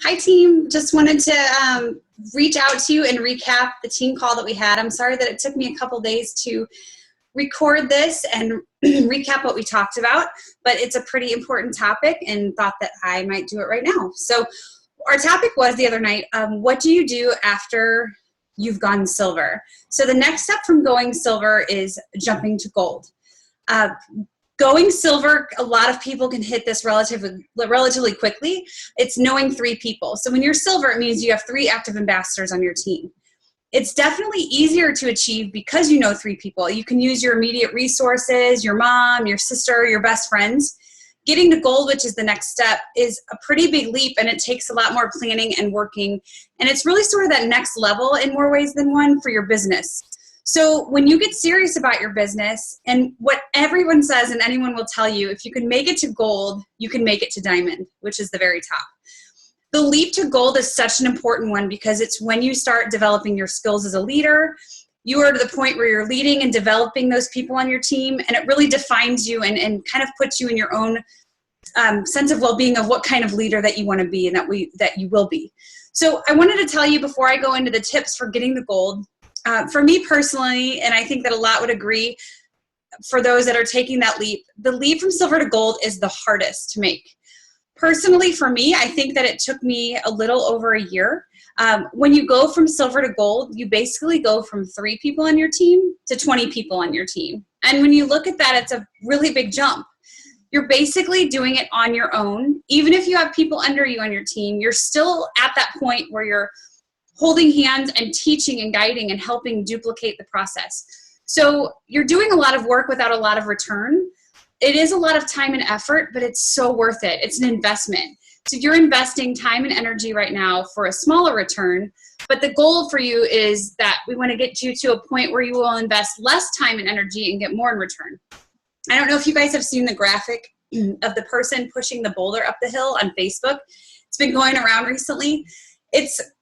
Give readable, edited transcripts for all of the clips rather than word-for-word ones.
Hi, team. Just wanted to reach out to you and recap the team call that we had. I'm sorry that it took me a couple days to record this and recap what we talked about, but it's a pretty important topic and thought that I might do it right now. So our topic was the other night, what do you do after you've gone silver? So the next step from going silver is jumping to gold. Going silver, a lot of people can hit this relatively quickly. It's knowing 3 people. So when you're silver, it means you have 3 active ambassadors on your team. It's definitely easier to achieve because you know 3 people. You can use your immediate resources, your mom, your sister, your best friends. Getting to gold, which is the next step, is a pretty big leap, and it takes a lot more planning and working. And it's really sort of that next level in more ways than one for your business. So when you get serious about your business, and what everyone says and anyone will tell you, if you can make it to gold, you can make it to diamond, which is the very top. The leap to gold is such an important one because it's when you start developing your skills as a leader. You are to the point where you're leading and developing those people on your team, and it really defines you and kind of puts you in your own sense of well-being of what kind of leader that you want to be and that you will be. So I wanted to tell you before I go into the tips for getting the gold. For me personally, and I think that a lot would agree for those that are taking that leap, the leap from silver to gold is the hardest to make. Personally, for me, I think that it took me a little over a year. When you go from silver to gold, you basically go from 3 people on your team to 20 people on your team. And when you look at that, it's a really big jump. You're basically doing it on your own. Even if you have people under you on your team, you're still at that point where you're holding hands and teaching and guiding and helping duplicate the process. So you're doing a lot of work without a lot of return. It is a lot of time and effort, but it's so worth it. It's an investment. So you're investing time and energy right now for a smaller return, but the goal for you is that we want to get you to a point where you will invest less time and energy and get more in return. I don't know if you guys have seen the graphic of the person pushing the boulder up the hill on Facebook. It's been going around recently.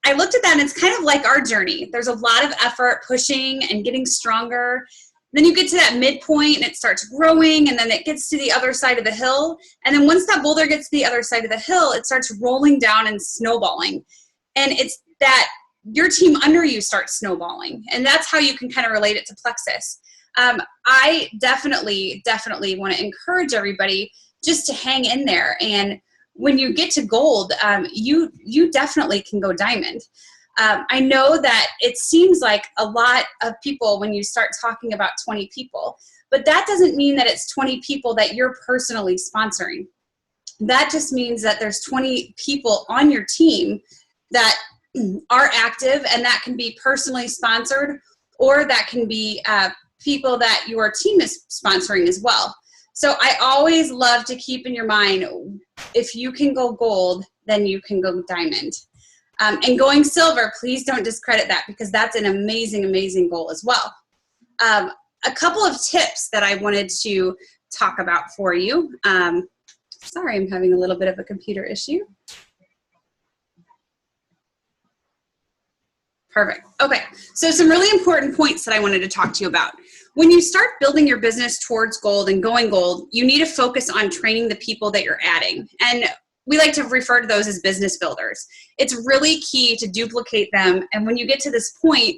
I looked at that and it's kind of like our journey. There's a lot of effort pushing and getting stronger. Then you get to that midpoint and it starts growing, and then it gets to the other side of the hill. And then once that boulder gets to the other side of the hill, it starts rolling down and snowballing. And it's that your team under you starts snowballing. And that's how you can kind of relate it to Plexus. I definitely want to encourage everybody just to hang in there. And when you get to gold, you definitely can go diamond. I know that it seems like a lot of people when you start talking about 20 people, but that doesn't mean that it's 20 people that you're personally sponsoring. That just means that there's 20 people on your team that are active, and that can be personally sponsored, or that can be people that your team is sponsoring as well. So I always love to keep in your mind, if you can go gold, then you can go diamond. And going silver, please don't discredit that, because that's an amazing, amazing goal as well. A couple of tips that I wanted to talk about for you. Sorry, I'm having a little bit of a computer issue. Perfect. Okay, so some really important points that I wanted to talk to you about. When you start building your business towards gold and going gold, you need to focus on training the people that you're adding. And we like to refer to those as business builders. It's really key to duplicate them. And when you get to this point,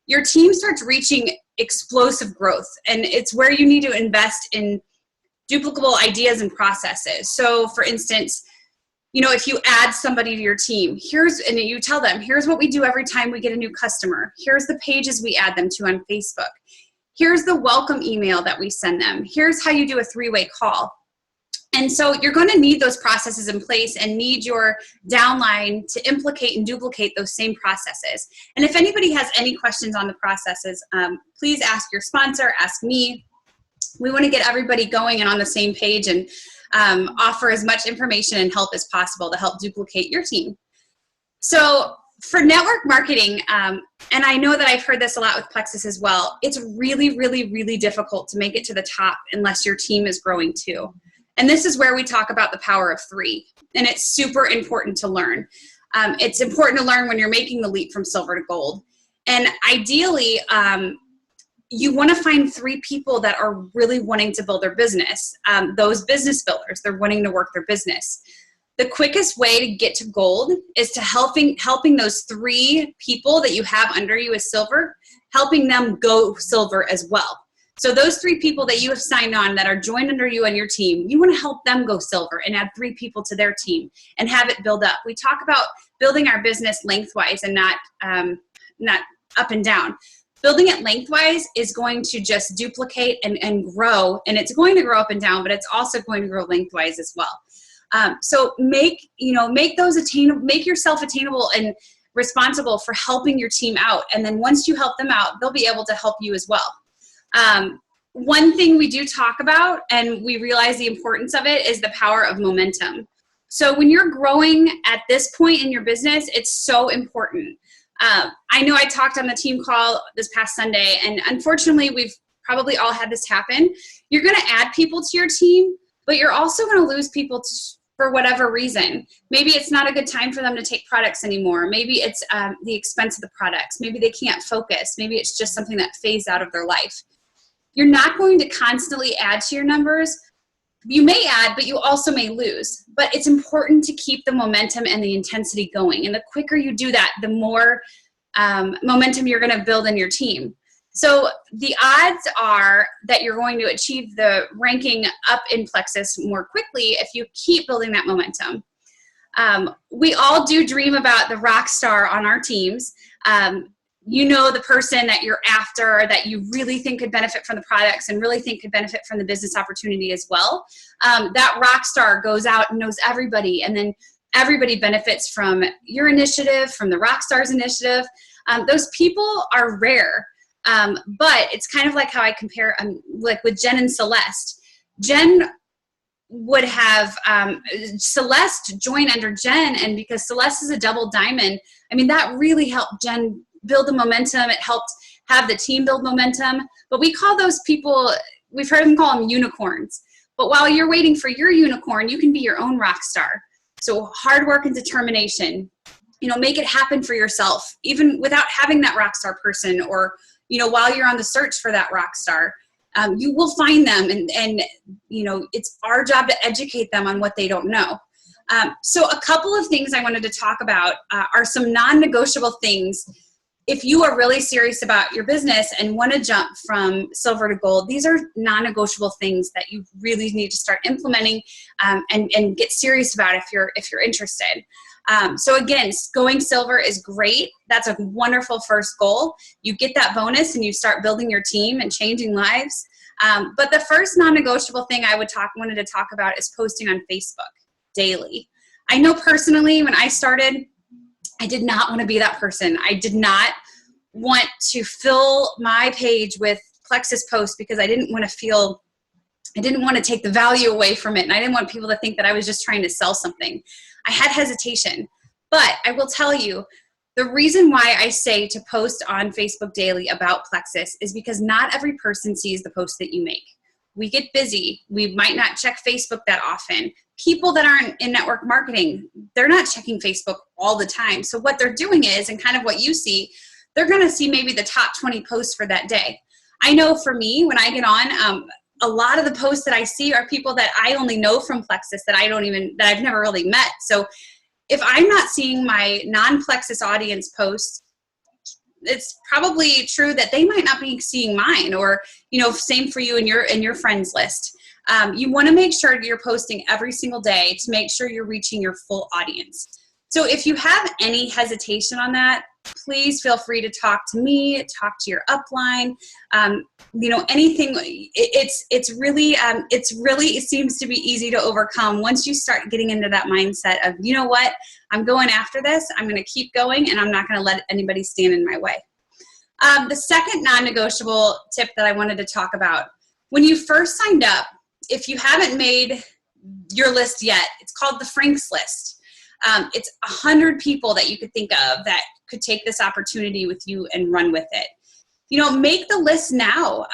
your team starts reaching explosive growth. And it's where you need to invest in duplicable ideas and processes. So for instance, if you add somebody to your team, and you tell them, here's what we do every time we get a new customer. Here's the pages we add them to on Facebook. Here's the welcome email that we send them. Here's how you do a 3-way call. And so you're going to need those processes in place and need your downline to implicate and duplicate those same processes. And if anybody has any questions on the processes, please ask your sponsor, ask me. We want to get everybody going and on the same page and offer as much information and help as possible to help duplicate your team. So for network marketing, and I know that I've heard this a lot with Plexus as well, it's really, really, really difficult to make it to the top unless your team is growing too. And this is where we talk about the power of 3. And it's super important to learn. It's important to learn when you're making the leap from silver to gold. And ideally, you want to find 3 people that are really wanting to build their business. Those business builders, they're wanting to work their business. the quickest way to get to gold is to helping those 3 people that you have under you as silver, helping them go silver as well. So those 3 people that you have signed on that are joined under you on your team, you want to help them go silver and add 3 people to their team and have it build up. We talk about building our business lengthwise and not up and down. Building it lengthwise is going to just duplicate and grow, and it's going to grow up and down, but it's also going to grow lengthwise as well. So make those attainable, make yourself attainable and responsible for helping your team out. And then once you help them out, they'll be able to help you as well. One thing we do talk about, and we realize the importance of it, is the power of momentum. So when you're growing at this point in your business, it's so important. I know I talked on the team call this past Sunday, and unfortunately, we've probably all had this happen. You're going to add people to your team, but you're also going to lose people for whatever reason. Maybe it's not a good time for them to take products anymore. Maybe it's the expense of the products. Maybe they can't focus. Maybe it's just something that phased out of their life. You're not going to constantly add to your numbers. You may add, but you also may lose. But it's important to keep the momentum and the intensity going. And the quicker you do that, the more momentum you're going to build in your team. So the odds are that you're going to achieve the ranking up in Plexus more quickly if you keep building that momentum. We all do dream about the rock star on our teams. You know, the person that you're after that you really think could benefit from the products and really think could benefit from the business opportunity as well. That rock star goes out and knows everybody, and then everybody benefits from your initiative, from the rock star's initiative. Those people are rare, but it's kind of like how I compare, like with Jen and Celeste. Jen would have Celeste join under Jen, and because Celeste is a double diamond, I mean, that really helped Jen build the momentum. It helped have the team build momentum. But we call those people, we've heard them call them unicorns. But while you're waiting for your unicorn, you can be your own rock star. So hard work and determination, make it happen for yourself, even without having that rock star person, or, while you're on the search for that rock star, you will find them. And it's our job to educate them on what they don't know. So a couple of things I wanted to talk about are some non-negotiable things. If you are really serious about your business and want to jump from silver to gold, these are non-negotiable things that you really need to start implementing and get serious about if you're interested. So again, going silver is great. That's a wonderful first goal. You get that bonus and you start building your team and changing lives. But the first non-negotiable thing I wanted to talk about is posting on Facebook daily. I know personally when I started, I did not want to be that person. I did not want to fill my page with Plexus posts because I didn't want to take the value away from it. And I didn't want people to think that I was just trying to sell something. I had hesitation, but I will tell you, the reason why I say to post on Facebook daily about Plexus is because not every person sees the post that you make. We get busy. We might not check Facebook that often. People that aren't in network marketing, they're not checking Facebook all the time. So what they're doing is, and kind of what you see, they're going to see maybe the top 20 posts for that day. I know for me, when I get on, a lot of the posts that I see are people that I only know from Plexus that I've never really met. So if I'm not seeing my non-Plexus audience posts, it's probably true that they might not be seeing mine, or, same for you and your friends list. You want to make sure you're posting every single day to make sure you're reaching your full audience. So if you have any hesitation on that, please feel free to talk to me, talk to your upline, anything. It seems to be easy to overcome once you start getting into that mindset of, you know what, I'm going after this, I'm going to keep going, and I'm not going to let anybody stand in my way. The second non-negotiable tip that I wanted to talk about, when you first signed up, if you haven't made your list yet, it's called the Franks list. It's 100 people that you could think of that could take this opportunity with you and run with it. Make the list now.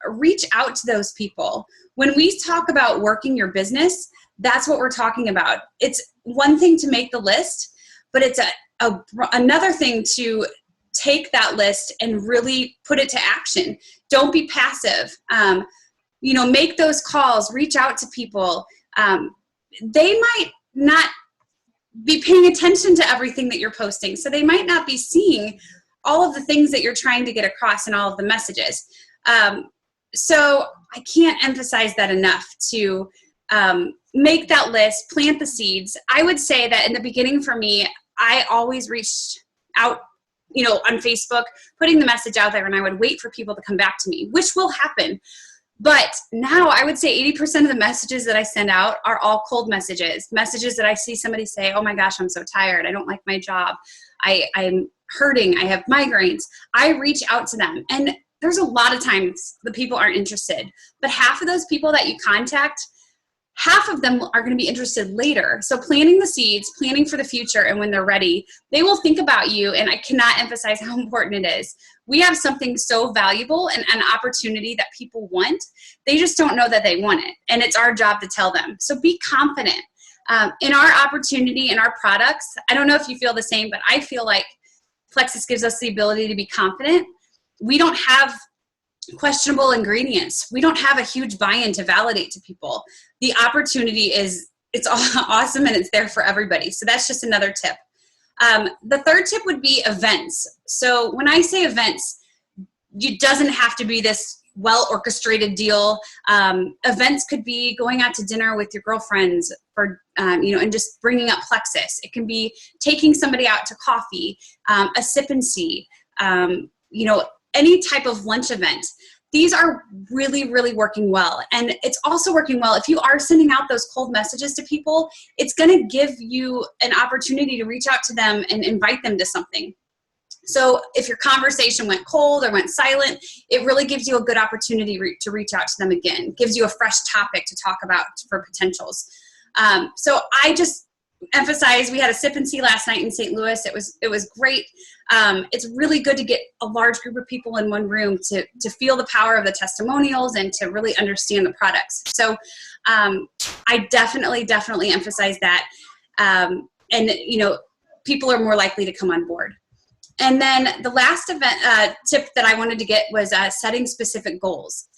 Reach out to those people. When we talk about working your business, that's what we're talking about. It's one thing to make the list, but it's another thing to take that list and really put it to action. Don't be passive. Make those calls, reach out to people. They might not be paying attention to everything that you're posting. So they might not be seeing all of the things that you're trying to get across in all of the messages. So I can't emphasize that enough to make that list, plant the seeds. I would say that in the beginning for me, I always reached out, on Facebook, putting the message out there, and I would wait for people to come back to me, which will happen. But now I would say 80% of the messages that I send out are all cold messages that I see somebody say, oh my gosh, I'm so tired. I don't like my job. I'm hurting. I have migraines. I reach out to them. And there's a lot of times the people aren't interested. But half of those people that you contact, half of them are going to be interested later. So planting the seeds, planning for the future, and when they're ready, they will think about you. And I cannot emphasize how important it is. We have something so valuable and an opportunity that people want. They just don't know that they want it. And it's our job to tell them. So be confident in our opportunity, in our products. I don't know if you feel the same, but I feel like Plexus gives us the ability to be confident. We don't have questionable ingredients. We don't have a huge buy-in to validate to people. The opportunity it's awesome, and it's there for everybody. So that's just another tip. The third tip would be events. So when I say events, it doesn't have to be this well-orchestrated deal. Events could be going out to dinner with your girlfriends and just bringing up Plexus. It can be taking somebody out to coffee, a sip and see, any type of lunch event. These are really, really working well. And it's also working well if you are sending out those cold messages to people, it's going to give you an opportunity to reach out to them and invite them to something. So if your conversation went cold or went silent, it really gives you a good opportunity to reach out to them again. Gives you a fresh topic to talk about for potentials. So I just emphasize, we had a sip and see last night in St. Louis. It was great. It's really good to get a large group of people in one room to feel the power of the testimonials and to really understand the products. So I definitely emphasize that. People are more likely to come on board. And then the last tip that I wanted to get was setting specific goals.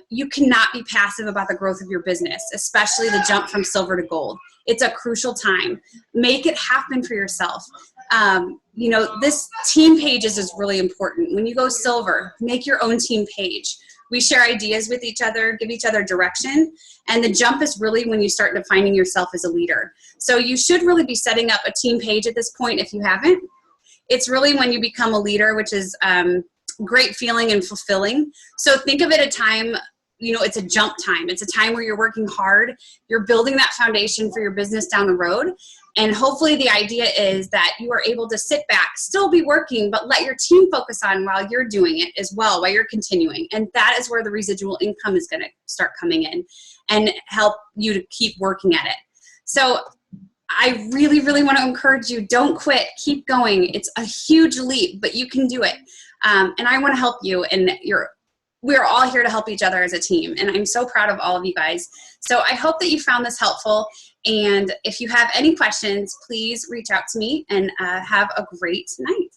You cannot be passive about the growth of your business, especially the jump from silver to gold. It's a crucial time. Make it happen for yourself. This team pages is really important. When you go silver, make your own team page. We share ideas with each other, give each other direction, and the jump is really when you start defining yourself as a leader. So you should really be setting up a team page at this point if you haven't. It's really when you become a leader, which is great feeling and fulfilling. So think of it a time, it's a jump time. It's a time where you're working hard. You're building that foundation for your business down the road. And hopefully the idea is that you are able to sit back, still be working, but let your team focus on while you're doing it as well, while you're continuing. And that is where the residual income is going to start coming in and help you to keep working at it. So I really, really want to encourage you, don't quit, keep going. It's a huge leap, but you can do it. And I want to help you, and we're all here to help each other as a team. And I'm so proud of all of you guys. So I hope that you found this helpful. And if you have any questions, please reach out to me, and have a great night.